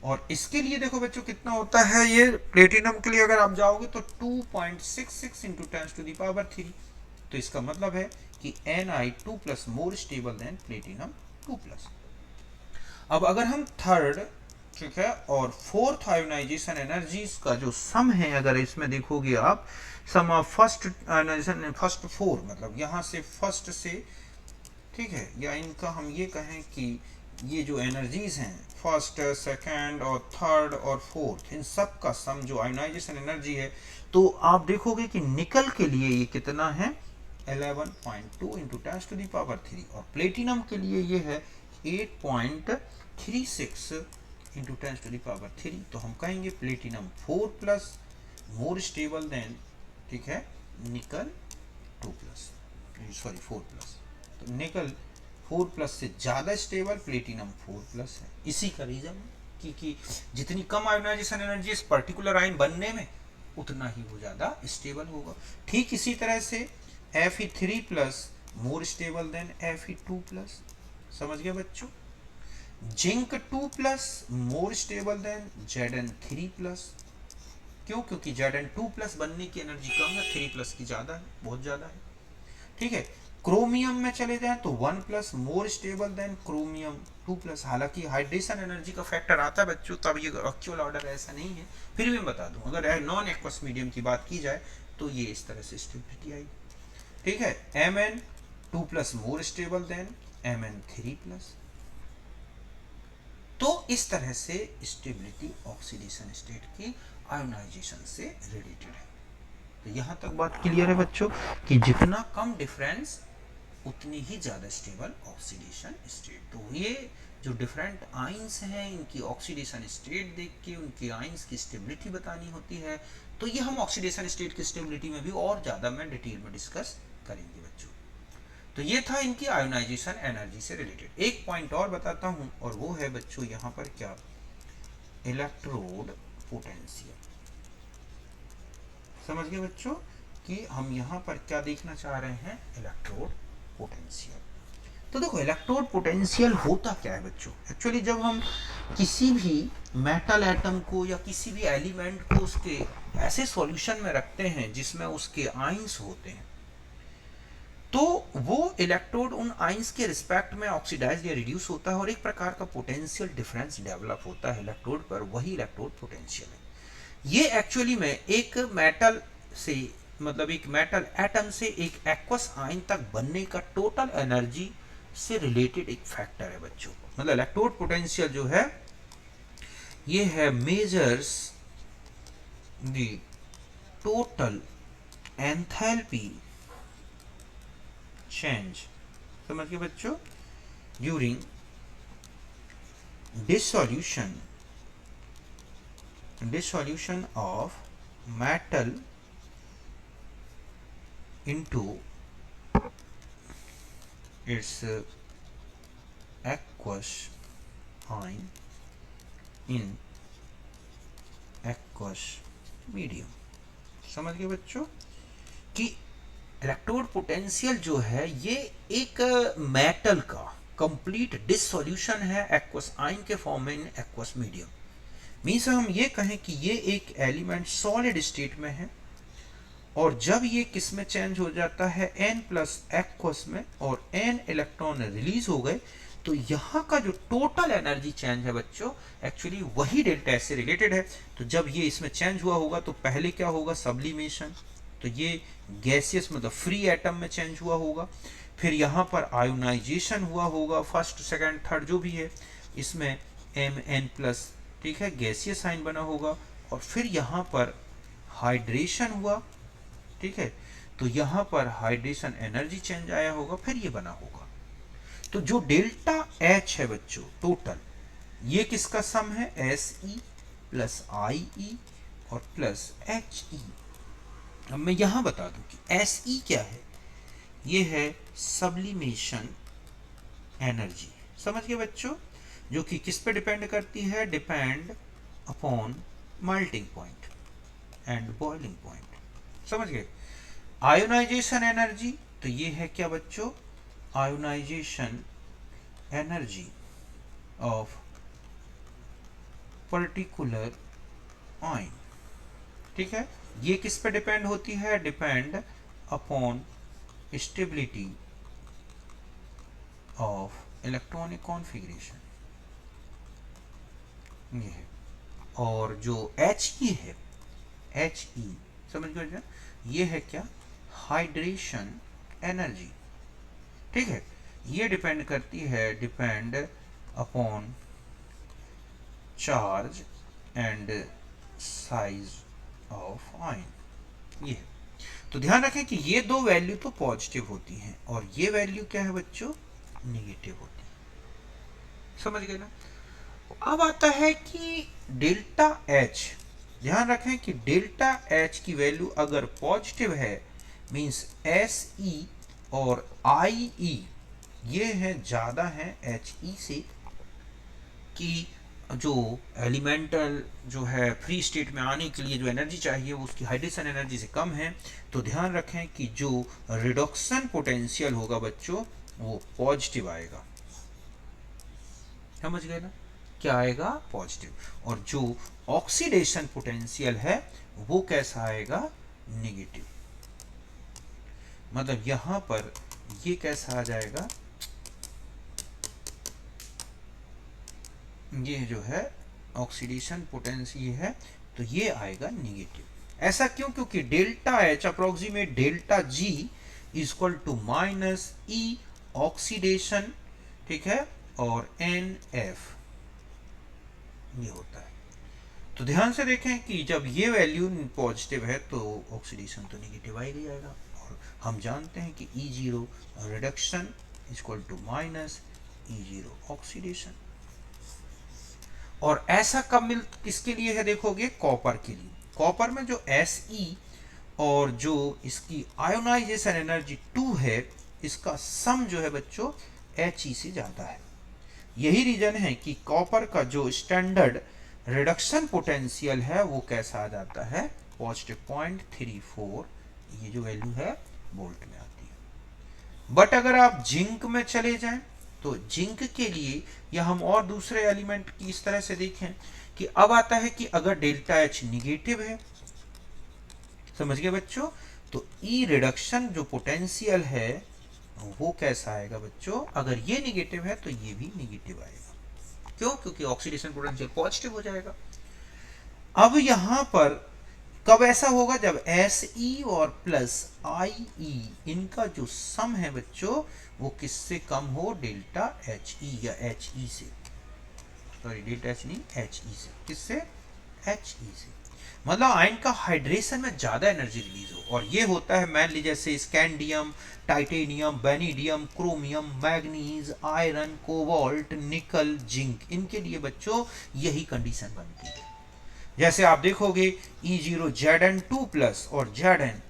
Speaker 1: और इसके लिए देखो बच्चों कितना होता है, ये प्लेटिनम के लिए अगर आप जाओगे तो 2.66 इंटू 10⁻³ तो इसका मतलब है कि Ni2+ more stable then platinum 2+। अब अगर हम थर्ड, ठीक है, और फोर्थ आयोनाइजेशन एनर्जीज का जो सम है, अगर इसमें देखोगे आप, सम ऑफ फर्स्ट आयोनाइजेशन, फर्स्ट 4 मतलब यहां से फर्स्ट से, ठीक है, या इनका हम ये कहें कि ये जो एनर्जीज हैं फर्स्ट, सेकंड और थर्ड और फोर्थ, इन सब का सम जो आयोनाइजेशन एनर्जी है, तो आप देखोगे कि निकल के लिए ये कितना है 11.2 इंटू 10⁻³ और प्लेटिनम के लिए ये है 8.36 इंटू 10⁻³। तो हम कहेंगे प्लेटिनम 4+ मोर स्टेबल देन, ठीक है, निकल 2+, सॉरी 4+। तो निकल 4+ से ज्यादा स्टेबल प्लेटिनम 4+ है। इसी का रीजन है कि जितनी कम आयोनाइजेशन एनर्जी इस पर्टिकुलर आयन बनने में, उतना ही वो ज्यादा स्टेबल होगा। ठीक इसी तरह से Fe3+ more stable then Fe2+। समझ गए बच्चों। Zinc 2+ more stable then Zn3+। क्यों? क्योंकि Zn2+ बनने की एनर्जी कम है, 3+ की ज्यादा है, बहुत ज्यादा है। ठीक है, क्रोमियम में चले जाएं तो 1+ मोर स्टेबल देन क्रोमियम 2+। हालांकि हाइड्रेशन एनर्जी का फैक्टर आता है बच्चों, तब ये एक्चुअल ऑर्डर ऐसा नहीं है, फिर भी मैं बता दूं, अगर नॉन एक्वस मीडियम की बात की जाए तो ये इस तरह से स्टेबिलिटी आई। ठीक है, Mn2+ more stable then Mn3+। तो इस तरह से स्टेबिलिटी ऑक्सीडेशन स्टेट की आयोनाइजेशन से रिलेटेड है। तो यहां तक बात क्लियर है बच्चों कि जितना कम डिफरेंस उतनी ही ज्यादा स्टेबल ऑक्सीडेशन स्टेट। तो ये जो डिफरेंट आयंस हैं, इनकी ऑक्सीडेशन स्टेट देख के उनके आयंस की स्टेबिलिटी बतानी होती है। तो ये हम ऑक्सीडेशन स्टेट की स्टेबिलिटी में भी और ज्यादा में डिटेल में डिस्कस करेंगे बच्चों। तो ये था इनकी आयोनाइजेशन एनर्जी से रिलेटेड। एक पॉइंट और बताता हूं, और वो है बच्चों यहां पर क्या, इलेक्ट्रोड पोटेंशियल। समझ गए बच्चों कि हम यहां पर क्या देखना चाह रहे हैं, इलेक्ट्रोड पोटेंशियल। तो देखो इलेक्ट्रोड पोटेंशियल होता क्या है बच्चों। एक्चुअली जब हम किसी भी मेटल एटम को या किसी भी एलिमेंट को उसके ऐसे सॉल्यूशन में रखते हैं जिसमें उसके आयंस होते हैं, तो वो इलेक्ट्रोड उन आयंस के रिस्पेक्ट में ऑक्सीडाइज या रिड्यूस होता है और एक प्रकार का पोटेंशियल डिफरेंस डेवलप होता है इलेक्ट्रोड पर, वही इलेक्ट्रोड पोटेंशियल है। ये एक्चुअली में एक मेटल से, मतलब एक मेटल एटम से एक एक्वस आयन तक बनने का टोटल एनर्जी से रिलेटेड एक फैक्टर है बच्चों। मतलब इलेक्ट्रोड पोटेंशियल जो है ये है measures the total enthalpy change, समझ गए बच्चों, during dissolution of metal into its aqueous ion in aqueous medium। समझ गए बच्चों कि इलेक्ट्रोड पोटेंशियल जो है ये एक मेटल का कंप्लीट डिसोल्यूशन है एक्वस आयन के फॉर्म में इन एक्वस मीडियम। मीन्स हम ये कहें कि ये एक एलिमेंट सॉलिड स्टेट में है और जब ये किस में चेंज हो जाता है N+ एक्वस में और N इलेक्ट्रॉन रिलीज हो गए तो यहाँ का जो टोटल एनर्जी चेंज है बच्चों, एक्चुअली वही डेल्टा एच से रिलेटेड है। तो जब ये इसमें चेंज हुआ होगा तो पहले क्या होगा, सब्लिमेशन, तो ये गैसियस मतलब फ्री एटम में चेंज हुआ होगा। फिर यहाँ पर आयोनाइजेशन हुआ होगा, फर्स्ट सेकंड थर्ड जो भी है, इसमें एम एन प्लस, ठीक है, गैसियस साइन बना होगा। और फिर यहाँ पर हाइड्रेशन हुआ, ठीक है, तो यहाँ पर हाइड्रेशन एनर्जी चेंज आया होगा, फिर ये बना होगा। तो जो डेल्टा एच है बच्चों टोटल, ये किसका सम है, एस ई प्लस आई ई और प्लस एच ई। अब मैं यहां बता दूं कि एस ई क्या है, ये है सब्लिमेशन एनर्जी, समझ गए बच्चों, जो कि किस पे डिपेंड करती है, depend upon melting point and boiling point, समझ गए। आयोनाइजेशन एनर्जी, तो ये है क्या बच्चों, ionization energy of particular ion, ठीक है, ये किस पे डिपेंड होती है, depend upon stability of electronic configuration, ये है। और जो एच ई है, एच ई समझ गए, ये है क्या, हाइड्रेशन एनर्जी, ठीक है, ये डिपेंड करती है, depend upon charge and size of ion, ये है। तो ध्यान रखें कि ये दो वैल्यू तो पॉजिटिव होती हैं और ये वैल्यू क्या है बच्चों, निगेटिव होती है, समझ गए ना। अब आता है कि डेल्टा एच, ध्यान रखें कि डेल्टा एच की वैल्यू अगर पॉजिटिव है, मींस एस ई और आई ई ये है ज़्यादा है एच ई से, कि जो एलिमेंटल जो है फ्री स्टेट में आने के लिए जो एनर्जी चाहिए वो उसकी हाइड्रेशन एनर्जी से कम है, तो ध्यान रखें कि जो रिडक्शन पोटेंशियल होगा बच्चों वो पॉजिटिव आएगा, समझ गए ना, क्या आएगा, पॉजिटिव। और जो ऑक्सीडेशन पोटेंशियल है वो कैसा आएगा, नेगेटिव। मतलब यहां पर ये कैसा आ जाएगा, ये जो है ऑक्सीडेशन पोटेंशियल है तो ये आएगा निगेटिव। ऐसा क्यों, क्योंकि delta H approximate delta G equal to minus E oxidation, ठीक है, और एन एफ ये होता है। तो ध्यान से देखें कि जब ये वैल्यू पॉजिटिव है तो ऑक्सीडेशन तो निगेटिव आएगा आएगा, और हम जानते हैं कि E zero reduction equal to minus E zero oxidation. और ऐसा कब मिल किसके लिए है, देखोगे कॉपर के लिए। कॉपर में जो एस ई और जो इसकी आयोनाइजेशन एनर्जी 2 है, इसका सम जो है बच्चों एच ई से ज़्यादा है। यही रीजन है कि कॉपर का जो स्टैंडर्ड रिडक्शन पोटेंशियल है वो कैसा आ जाता है, पॉजिटिव 0.34, ये जो वैल्यू है वोल्ट में आती है। बट अगर आप जिंक में चले जाएं तो जिंक के लिए या हम और दूसरे एलिमेंट की इस तरह से देखें कि अब आता है कि अगर डेल्टा एच निगेटिव है, समझ गए बच्चों, तो ई रिडक्शन जो पोटेंशियल है वो कैसा आएगा बच्चों, अगर ये निगेटिव है तो ये भी निगेटिव आएगा। क्यों, क्योंकि ऑक्सीडेशन पोटेंशियल पॉजिटिव हो जाएगा। अब यहां पर कब ऐसा होगा, जब एस ई और प्लस आई ई इनका जो सम है बच्चों वो किससे कम हो, डेल्टा एच ई या एच ई से, सॉरी डेल्टा एच नहीं, एच ई से, किससे, एच ई से। मतलब आयन का हाइड्रेशन में ज्यादा एनर्जी रिलीज हो, और ये होता है मान लीजिए जैसे scandium, titanium, vanadium, chromium, manganese, iron, cobalt, निकल, जिंक, इनके लिए बच्चों यही कंडीशन बनती है। जैसे आप देखोगे E0 Zn2 प्लस और Zn,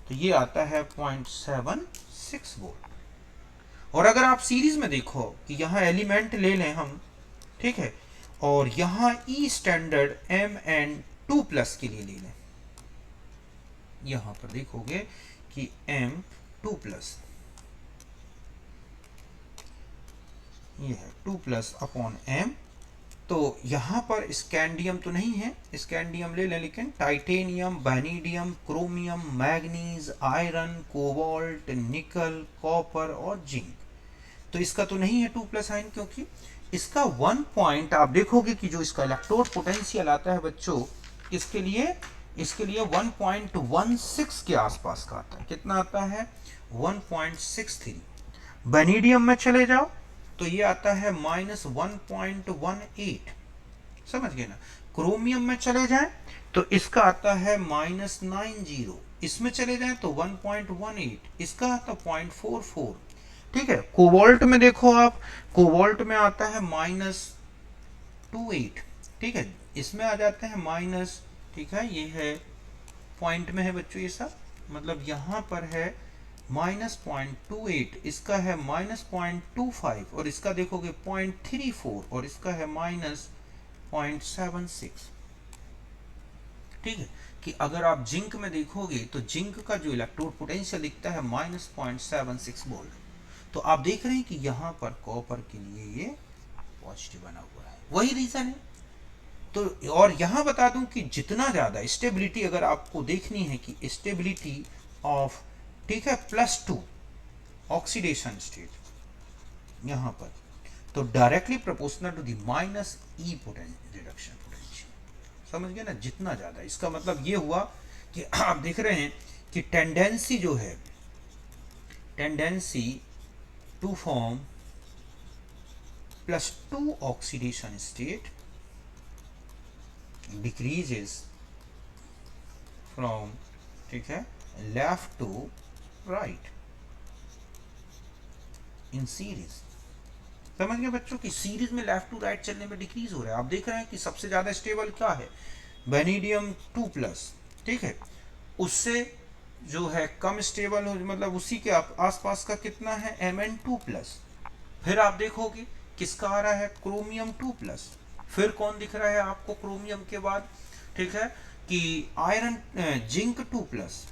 Speaker 1: तो ये आता है 0.76 वोल्ट। और अगर आप सीरीज में देखो कि यहाँ एलिमेंट ले लें हम, ठीक है, और यहाँ E स्टैंडर्ड Mn2 प्लस के लिए ले लें, यहाँ पर देखोगे कि M2 प्लस, ये है 2 प्लस अपॉन M, तो यहाँ पर स्कैंडियम तो नहीं है, स्कैंडियम ले लें, लेकिन titanium, vanadium, chromium, manganese, iron, cobalt, निकल, कॉपर और जिंक, तो इसका तो नहीं है 2 प्लस आयन, क्योंकि इसका 1 पॉइंट आप देखोगे कि जो इसका इलेक्ट्रोड पोटेंशियल आता है बच्चों, इसके लिए 1.16 के आसपास का आता है। कितना आता है? 1.63। वेनेडियम में चले जाओ तो ये आता है -1.18, समझ गए ना। क्रोमियम में चले जाएं तो इसका आता है -90, इसमें चले जाएं तो 1.18, इसका आता है 0.44। ठीक है। कोबाल्ट में देखो आप, कोबाल्ट में आता है -28। ठीक है, इसमें आ जाते हैं माइनस, ठीक है, ये है पॉइंट में है बच्चों ये सब, मतलब यहाँ पर है -0.28, इसका है -0.25, और इसका देखोगे 0.34, और इसका है -0.76। ठीक है, कि अगर आप जिंक में देखोगे तो जिंक का जो इलेक्ट्रोड पोटेंशियल दिखता है -0.76 वोल्ट। तो आप देख रहे हैं कि यहाँ पर कॉपर के लिए ये पॉजिटिव बना हुआ है, वही रीजन है। तो और यहाँ बता दूं कि जितना ज़्यादा स्टेबिलिटी अगर आपको देखनी है कि स्टेबिलिटी ऑफ, ठीक है, +2 ऑक्सीडेशन स्टेट यहाँ पर, तो directly proportional to the -E reduction potential, समझ गए ना। जितना ज़्यादा, इसका मतलब ये हुआ कि आप देख रहे हैं कि टेंडेंसी जो है, tendency to form +2 oxidation state decreases from, ठीक है, left to right in series. समझ गए बच्चों कि सीरीज में लेफ्ट टू राइट चलने में डिक्रीज हो रहा है। आप देख रहे हैं कि सबसे ज्यादा स्टेबल क्या है? वेनेडियम 2+, ठीक है, उससे जो है कम स्टेबल हो, मतलब उसी के आसपास का कितना है? Mn2+। फिर आप देखोगे किसका आ रहा है? क्रोमियम 2+। फिर कौन दिख रहा है आपको क्रोमियम के बाद? ठीक है, कि आयरन, जिंक 2+,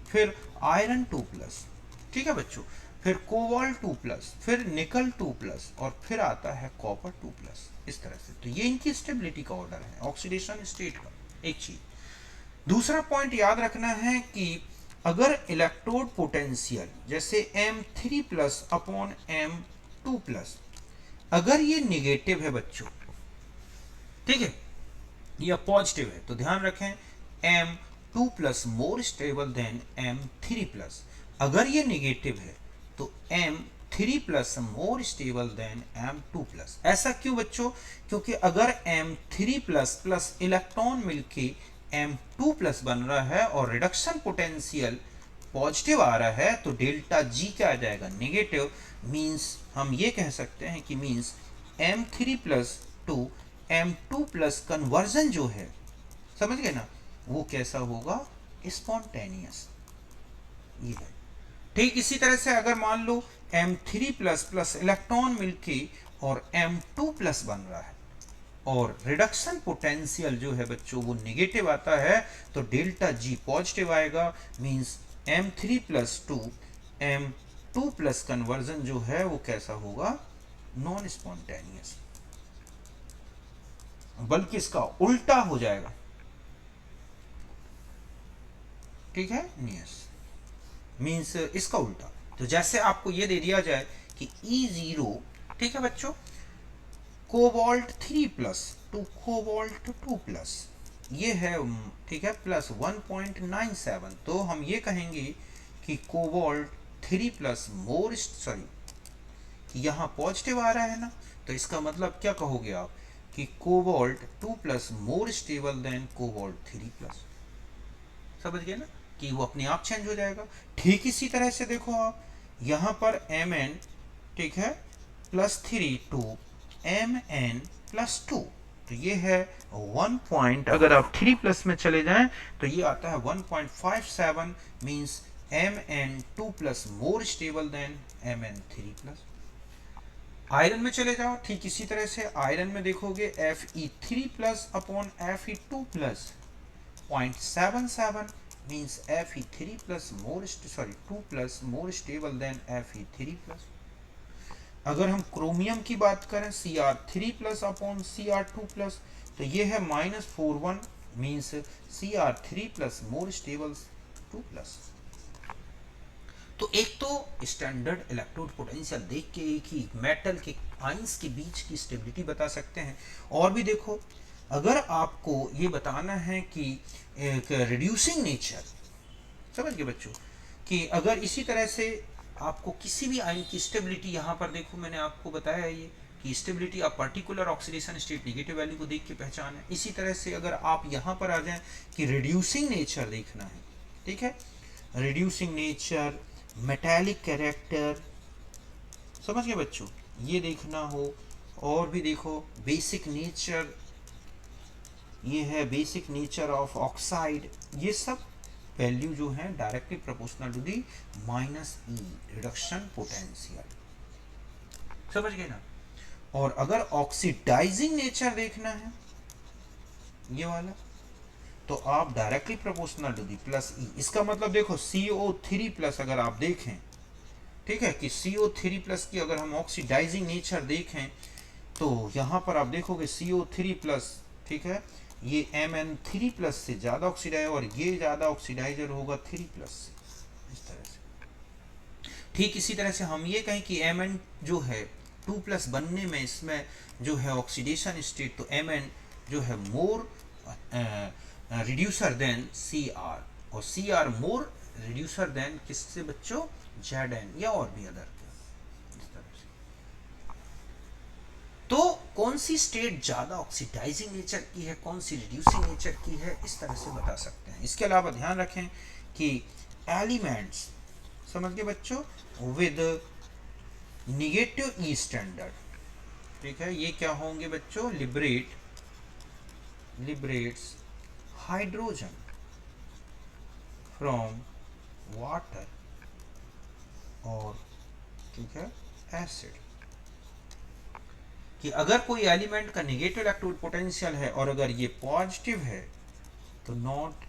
Speaker 1: फिर आयरन 2+, ठीक है बच्चों, फिर कोबाल्ट 2+, फिर निकल 2+, और फिर आता है कॉपर 2+, इस तरह से। तो ये इनकी स्टेबिलिटी का ऑर्डर है ऑक्सीडेशन स्टेट का। एक चीज, दूसरा पॉइंट याद रखना है कि अगर इलेक्ट्रोड पोटेंशियल जैसे M3+ अपॉन M2+, अगर ये निगेटिव है बच्चों, ठीक है, या पॉजिटिव है, तो ध्यान रखें M2+ more stable then M3+। अगर ये निगेटिव है तो M3+ more stable then M2+। ऐसा क्यों बच्चों? क्योंकि अगर M3+ प्लस इलेक्ट्रॉन मिलके M2+ बन रहा है और रिडक्शन पोटेंशियल पॉजिटिव आ रहा है, तो डेल्टा G क्या आ जाएगा? नेगेटिव। मींस हम ये कह सकते हैं कि means M3+ to M2+ conversion जो है, समझ गए ना, वो कैसा होगा? स्पॉन्टेनियस। ये है। ठीक इसी तरह से अगर मान लो M3+ प्लस इलेक्ट्रॉन मिलके और M2+ बन रहा है और रिडक्शन पोटेंशियल जो है बच्चों वो नेगेटिव आता है, तो डेल्टा G पॉजिटिव आएगा। Means M3+ to M2+ conversion जो है वो कैसा होगा? नॉन स्पॉन्टेनियस, बल्कि इसका उल्टा हो जाएगा। ठीक है, नियस मीन्स इसका उल्टा। तो जैसे आपको ये दे दिया जाए कि E0, ठीक है बच्चों, कोबाल्ट 3+ टू कोबाल्ट 2+, ये है, ठीक है, +1.97, तो हम ये कहेंगे कि कोबाल्ट 3+ मोर, सॉरी, यहाँ पॉजिटिव आ रहा है ना, तो इसका मतलब क्या कहोगे आप? कि cobalt 2+ more stable then cobalt 3+। समझ गए ना कि वो अपने आप चेंज हो जाएगा। ठीक इसी तरह से देखो आप यहाँ पर Mn, ठीक है, +3 टू Mn+2, तो ये है 1 पॉइंट। अगर आप 3+ में चले जाएं तो ये आता है 1.57, means Mn2+ more stable then Mn3+। Iron में चले जाओ, ठीक इसी तरह से आयरन में देखोगे Fe3+ upon Fe2+, 0.77, means Fe3+ more, sorry 2+ more stable than Fe3+। अगर हम क्रोमियम की बात करें Cr3+ अपॉन Cr2+, तो ये है -41, मीन्स Cr3+ मोर स्टेबल 2+। तो एक तो स्टैंडर्ड इलेक्ट्रोड पोटेंशियल देख के एक ही मेटल के आइंस के बीच की स्टेबिलिटी बता सकते हैं। और भी देखो, अगर आपको ये बताना है कि एक रिड्यूसिंग नेचर, समझ गए बच्चों, कि अगर इसी तरह से आपको किसी भी आयन की स्टेबिलिटी, यहाँ पर देखो मैंने आपको बताया ये कि स्टेबिलिटी आप particular oxidation state negative value को देख के पहचान है। इसी तरह से अगर आप यहाँ पर आ जाएं कि रिड्यूसिंग नेचर देखना है, ठीक है, रिड्यूसिंग नेचर, मेटालिक कैरेक्टर, समझ गए बच्चों, ये देखना हो। और भी देखो बेसिक नेचर, ये है बेसिक नेचर ऑफ ऑक्साइड, ये सब वैल्यू जो है directly proportional to the minus E reduction potential, समझ गए ना। और अगर ऑक्सीडाइजिंग नेचर देखना है ये वाला, तो आप directly proportional to the plus E. इसका मतलब देखो CO3 प्लस अगर आप देखें, ठीक है, कि CO3 प्लस की अगर हम ऑक्सीडाइजिंग नेचर देखें तो यहां पर आप देखोगे CO3 प्लस, ठीक है, ये Mn3 प्लस से ज़्यादा ऑक्सीडाइज और ये ज़्यादा ऑक्सीडाइजर होगा 3 प्लस से, इस तरह से। ठीक इसी तरह से हम ये कहें कि Mn जो है 2 प्लस बनने में इसमें जो है ऑक्सीडेशन स्टेट, तो Mn जो है मोर रिड्यूसर देन Cr, और Cr मोर रिड्यूसर देन किससे बच्चों, Zn या और भी अदर। तो कौन सी स्टेट ज्यादा ऑक्सीडाइजिंग नेचर की है, कौन सी रिड्यूसिंग नेचर की है, इस तरह से बता सकते हैं। इसके अलावा ध्यान रखें कि एलिमेंट्स, समझ गए बच्चों, विद निगेटिव ई स्टैंडर्ड, ठीक है, ये क्या होंगे बच्चों, लिबरेट्स हाइड्रोजन फ्रॉम वाटर और, ठीक है, एसिड। कि अगर कोई एलिमेंट का नेगेटिव इलेक्ट्रोड पोटेंशियल है और अगर ये पॉजिटिव है तो नॉट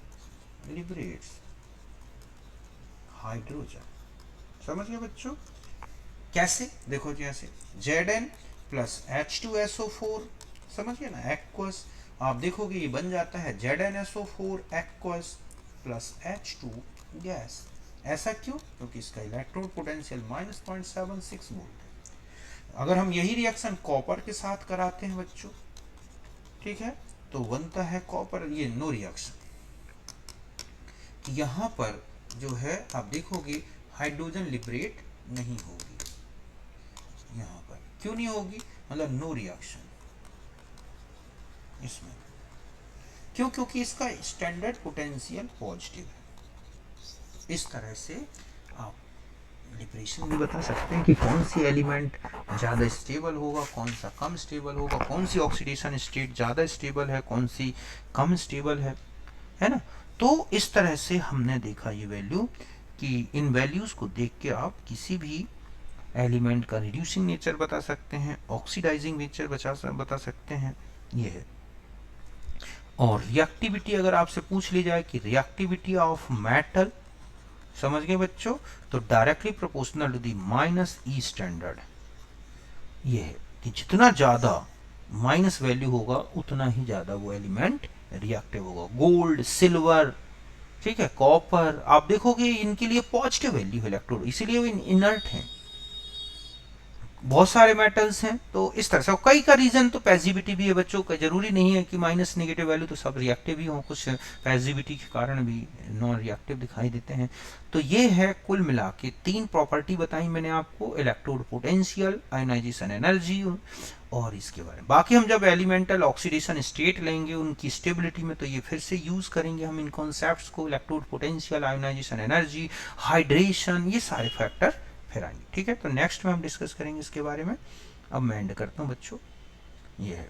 Speaker 1: लिबरेट्स हाइड्रोजन, समझ गए बच्चों। कैसे, देखो जैसे Zn प्लस H2SO4, समझ गए ना, एक्वस, आप देखोगे ये बन जाता है ZnSO4 aqueous plus H2 gas. ऐसा क्यों, क्योंकि इसका इलेक्ट्रोड पोटेंशियल -0.76 वोल्ट। अगर हम यही रिएक्शन कॉपर के साथ कराते हैं बच्चों, ठीक है, तो बनता है कॉपर, ये नो रिएक्शन। यहाँ पर जो है आप देखोगे हाइड्रोजन लिबरेट नहीं होगी, यहाँ पर क्यों नहीं होगी, मतलब नो रिएक्शन इसमें, क्यों, क्योंकि इसका स्टैंडर्ड पोटेंशियल पॉजिटिव है। इस तरह से आप डिप्रेशन भी बता सकते हैं कि कौन सी एलिमेंट ज़्यादा स्टेबल होगा, कौन सा कम स्टेबल होगा, कौन सी ऑक्सीडेशन स्टेट ज़्यादा स्टेबल है, कौन सी कम स्टेबल है ना। तो इस तरह से हमने देखा ये वैल्यू, कि इन वैल्यूज़ को देख के आप किसी भी एलिमेंट का रिड्यूसिंग नेचर बता सकते हैं, ऑक्सीडाइजिंग नेचर बता सकते हैं, ये है। और रिएक्टिविटी अगर आपसे पूछ ली जाए कि रिएक्टिविटी ऑफ मेटल, समझ गए बच्चों, तो directly proportional to the minus E standard, ये है कि जितना ज्यादा माइनस वैल्यू होगा उतना ही ज्यादा वो एलिमेंट रिएक्टिव होगा। गोल्ड, सिल्वर, ठीक है, कॉपर, आप देखोगे इनके लिए पॉजिटिव वैल्यू है इलेक्ट्रोड, इसीलिए वो इनर्ट हैं। बहुत सारे मेटल्स हैं, तो इस तरह से कई का रीजन तो पैसिविटी भी है बच्चों का, जरूरी नहीं है कि माइनस नेगेटिव वैल्यू तो सब रिएक्टिव ही हो, कुछ पैसिविटी के कारण भी नॉन रिएक्टिव दिखाई देते हैं। तो ये है कुल मिला के 3 प्रॉपर्टी बताई मैंने आपको, इलेक्ट्रोड पोटेंशियल, आयोनाइजेशन एनर्जी और इसके बारे में। बाकी हम जब एलिमेंटल ऑक्सीडेशन स्टेट लेंगे उनकी स्टेबिलिटी में, तो ये फिर से यूज करेंगे हम इन कॉन्सेप्ट्स को, electrode potential, ionisation energy, hydration, ये सारे फैक्टर फिर आएंगे, ठीक है। तो नेक्स्ट में हम डिस्कस करेंगे इसके बारे में। अब मैं एंड करता हूँ बच्चों, ये है।